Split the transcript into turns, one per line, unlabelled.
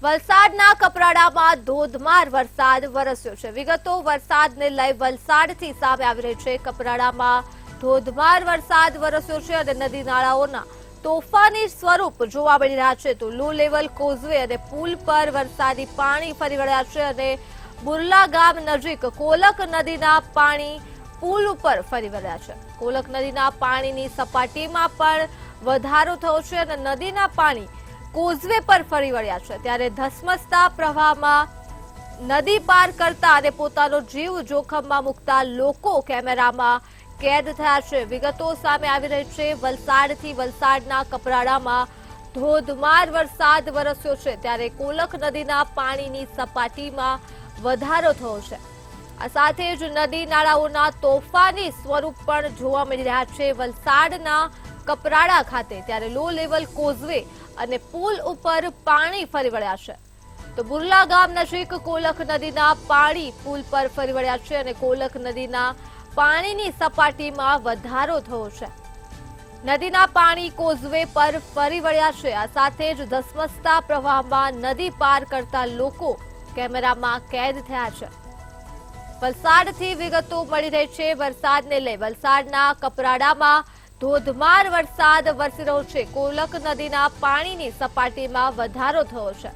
વલસાડના કપરાડામાં ધોધમાર વરસાદ વરસ્યો છે। વિગતો વરસાદને લઈ વલસાડથી સામે આવી રહી છે। કપરાડામાં ધોધમાર વરસાદ વરસ્યો છે અને નદી નાળાઓના તોફાની સ્વરૂપ જોવા મળી રહ્યા છે। તો લો લેવલ કોઝવે અને પુલ પર વરસાદી પાણી ફરી વળ્યા છે અને બુરલા ગામ નજીક કોલક નદીના પાણી પુલ ઉપર ફરી વળ્યા છે। કોલક નદીના પાણીની સપાટીમાં પણ વધારો થયો છે અને નદીના પાણી કોઝવે પર ફરી વળ્યા છે। ત્યારે ધસમસતા પ્રવાહમાં નદી પાર કરતા અને પોતાનો જીવ જોખમમાં મૂકતા લોકો કેમેરામાં કેદ થયા છે। વિગતો સામે આવી રહી છે। વલસાડથી વલસાડના કપરાડામાં ધોધમાર વરસાદ વરસ્યો છે ત્યારે કોલક નદીના પાણીની સપાટીમાં વધારો થયો છે। આ સાથે જ નદી નાળાઓના તોફાની સ્વરૂપ પણ જોવા મળી રહ્યા છે। વલસાડના કપરાડા ખાતે ત્યારે લો લેવલ કોઝવે અને પુલ ઉપર પાણી ફરી વળ્યા છે। તો બુરલા ગામ નજીક કોલક નદીના પાણી પુલ પર ફરી વળ્યા છે અને કોલક નદીના પાણીની સપાટીમાં વધારો થયો છે। નદીના પાણી કોઝવે પર ફરી વળ્યા છે। આ સાથે જ ધસમસતા પ્રવાહમાં નદી પાર કરતા લોકો કેમેરામાં કેદ થયા છે। વલસાડથી વિગતો મળી રહી છે। વરસાદને લઈ વલસાડના કપરાડામાં ધોધમાર વરસાદ વરસી રહ્યો છે। કોલક નદીના પાણીની સપાટીમાં વધારો થયો છે।